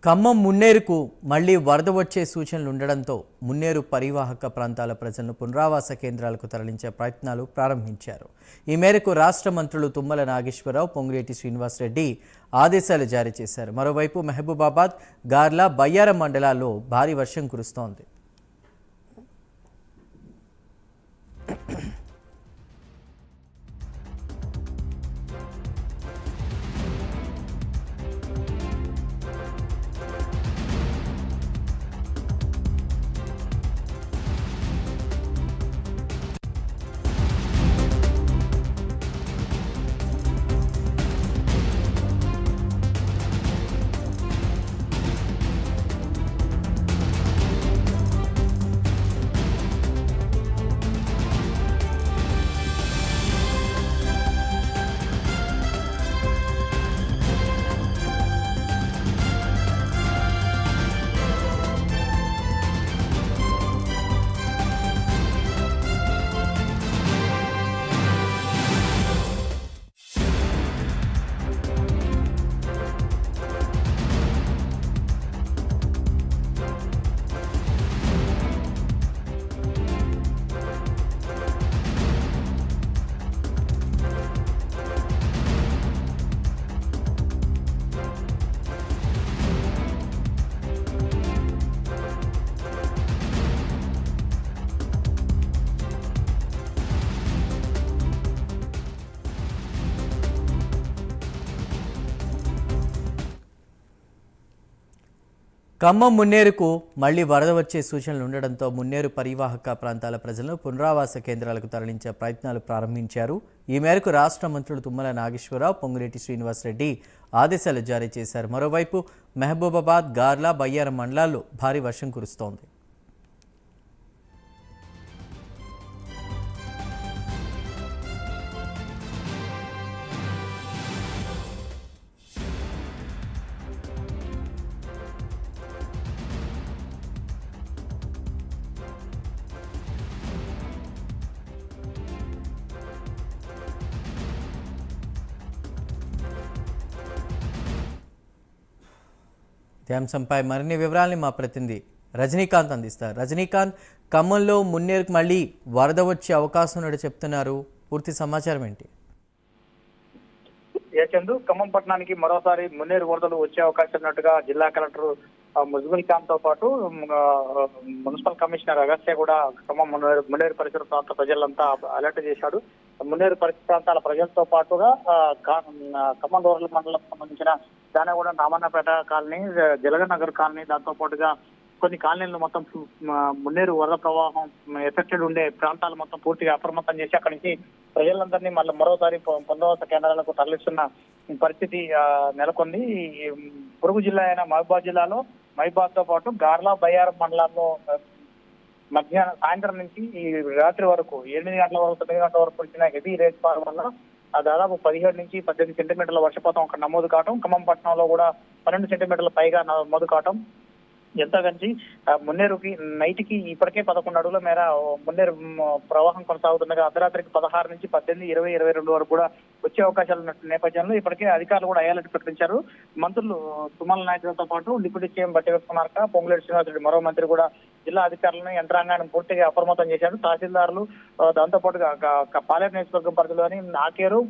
ఖమ్మం మున్నేరుకు మళ్లీ వరద వచ్చే సూచనలు ఉండడంతో మున్నేరు పరివాహక ప్రాంతాల ప్రజలను పునరావాస కేంద్రాలకు తరలించే ప్రయత్నాలు ప్రారంభించారు. ఈ మేరకు రాష్ట్ర మంత్రులు తుమ్మల నాగేశ్వరరావు, పొంగులేటి శ్రీనివాసరెడ్డి ఆదేశాలు జారీ చేశారు. మరోవైపు మహబూబాబాద్, గార్ల, బయ్యారం మండలాల్లో భారీ వర్షం కురుస్తోంది. ఖమ్మం మున్నేరుకు మళ్లీ వరద వచ్చే సూచనలు ఉండడంతో మున్నేరు పరివాహక ప్రాంతాల ప్రజలను పునరావాస కేంద్రాలకు తరలించే ప్రయత్నాలు ప్రారంభించారు. ఈ మేరకు రాష్ట్ర మంత్రులు తుమ్మల నాగేశ్వరరావు, పొంగులేటి శ్రీనివాసరెడ్డి ఆదేశాలు జారీ చేశారు. మరోవైపు మహబూబాబాద్, గార్ల, బయ్యారం మండలాల్లో భారీ వర్షం కురుస్తోంది. ఈ అంశంపై మరిన్ని వివరాల్ని మా ప్రతినిధి రజనీకాంత్ అందిస్తారు. రజనీకాంత్, ఖమ్మంలో మున్నేరుకు మళ్ళీ వరద వచ్చే అవకాశం ఉన్నట్టు చెప్తున్నారు. పూర్తి సమాచారం ఏంటి? చందు, ఖమ్మం పట్టణానికి మరోసారి మున్నేరు వరదలు వచ్చే అవకాశం ఉన్నట్టుగా జిల్లా కలెక్టర్ ముజ్మిల్ ఖాన్ తో పాటు మున్సిపల్ కమిషనర్ అగస్త్య కూడా ఖమ్మం మున్నేరు పరిసర ప్రాంత ప్రజలంతా అలర్ట్ చేశాడు. మున్నేరు పరిసర ప్రాంతాల ప్రజలతో పాటుగా ఖమ్మం రూరల్ మండలం సంబంధించిన దానగూడ, రామన్నపేట కాలనీ, జలగనగర్ కాలనీ, దాంతో పాటుగా కొన్ని కాలనీలు మొత్తం మున్నేరు వరద ప్రవాహం ఎఫెక్టెడ్ ఉండే ప్రాంతాలు మొత్తం పూర్తిగా అప్రమత్తం చేసి అక్కడి నుంచి ప్రజలందరినీ మరోసారి పునరావాస కేంద్రాలకు తరలిస్తున్న పరిస్థితి నెలకొంది. పొరుగు జిల్లా అయిన మహబూబాబాద్ జిల్లాలో మహబూబాబాద్ తో పాటు గార్ల, బయ్యారం మండలాల్లో సాయంత్రం నుంచి ఈ రాత్రి వరకు 8 గంటల వరకు 9 గంటల వరకు వచ్చిన హెవీ రేట్ ఫాల్ వల్ల దాదాపు 17 నుంచి 18 సెంటీమీటర్ల వర్షపాతం అక్కడ నమోదు కావటం, ఖమ్మం పట్టణంలో కూడా 12 సెంటీమీటర్ల పైగా నమోదు కావటం, ఎంత కంచి మున్నేరుకి నైట్కి ఇప్పటికే 11 అడుగుల మేర మున్నేరు ప్రవాహం కొనసాగుతుండగా అర్ధరాత్రికి 16 నుంచి 18, 20, 22 వరకు కూడా వచ్చే అవకాశాలు ఉన్న నేపథ్యంలో ఇప్పటికే అధికారులు కూడా అలర్ట్ ప్రకటించారు. మంత్రులు తుమ్మల నాయకులతో పాటు డిప్యూటీ సీఎం బట్టి విక్రమార్క, పొంగులేటి శ్రీనివాసరెడ్డి మరో మంత్రి కూడా జిల్లా అధికారులను, యంత్రాంగాన్ని పూర్తిగా అప్రమత్తం చేశారు. తహసీల్దారులు, దాంతో పాటుగా పాలేరు నియోజకవర్గం పరిధిలోని నాకేరు,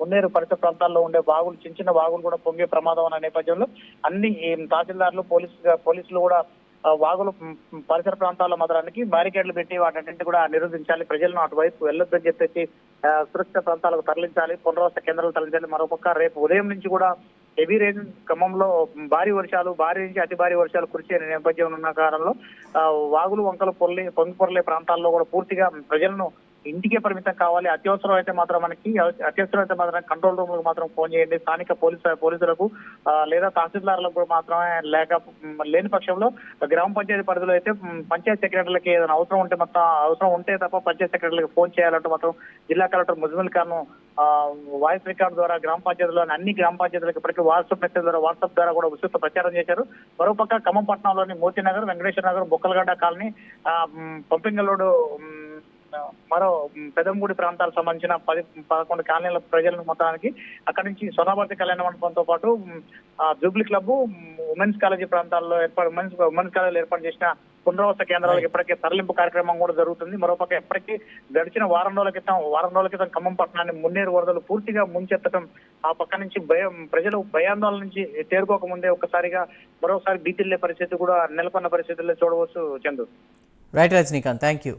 మున్నేరు పరిసర ప్రాంతాల్లో ఉండే వాగులు, చిన్న వాగులు కూడా పొంగే ప్రమాదం ఉన్న నేపథ్యంలో అన్ని తహసీల్దారులు, పోలీసులు కూడా వాగులు పరిసర ప్రాంతాల్లో మాత్రానికి బ్యారికేడ్లు పెట్టి వాటన్నింటి కూడా నిరోధించాలి, ప్రజలను అటువైపు వెళ్ళొద్దని చెప్పేసి సురక్షిత ప్రాంతాలకు తరలించాలి, పునరావాస కేంద్రాలు తరలించాలి. మరోపక్క రేపు ఉదయం నుంచి కూడా హెవీ రైన్, ఖమ్మంలో భారీ నుంచి అతి భారీ వర్షాలు కురిసే నేపథ్యం ఉన్న కారణంలో వాగులు, వంకలు పొంగి ప్రాంతాల్లో కూడా పూర్తిగా ప్రజలను ఇంటికే పరిమితం కావాలి. అత్యవసరం అయితే మాత్రం కంట్రోల్ రూమ్ లకు మాత్రం ఫోన్ చేయండి. స్థానిక పోలీసులకు లేదా తహసీల్దారులకు కూడా మాత్రమే లేని పక్షంలో గ్రామ పంచాయతీ పరిధిలో అయితే పంచాయత్ సెక్రటరీలకి ఏదైనా అవసరం ఉంటే తప్ప పంచాయత్ సెక్రటరీలకు ఫోన్ చేయాలంటూ మాత్రం జిల్లా collector Muzammil Khan voice record ద్వారా గ్రామ పంచాయతీలోని అన్ని గ్రామ పంచాయతీలకు ఇప్పటికీ వాట్సాప్ ద్వారా కూడా విస్తృత ప్రచారం చేశారు. మరోపక్క ఖమ్మం పట్టణంలోని మోతీనగర్, వెంకటేశ్వర నగర్, బొక్కలగడ్డ కాలనీ, పంపింగలోడు మరో పెదంగూడి ప్రాంతాలకు సంబంధించిన 11 కాలనీల ప్రజలను మొత్తానికి అక్కడి నుంచి సోనాభర్తి కళ్యాణ మండపంతో పాటు జూబ్లీ క్లబ్, ఉమెన్స్ కాలేజీ ప్రాంతాల్లో ఉమెన్స్ కాలేజీలో ఏర్పాటు చేసిన పునరావాస కేంద్రాలకు ఇప్పటికే తరలింపు కార్యక్రమం కూడా జరుగుతుంది. మరోపక్క ఇప్పటికీ గడిచిన వారం రోజుల క్రితం ఖమ్మం పట్టణాన్ని మున్నేరు వరదలు పూర్తిగా ముంచెత్తడం ఆ పక్క నుంచి ప్రజలు భయాందోళన నుంచి తేరుకోక ముందే ఒక్కసారిగా మరోసారి భీతిల్లే పరిస్థితి కూడా నెలకొన్న పరిస్థితుల్లో చూడవచ్చు. Chandu. Right Rajinikanth, thank you.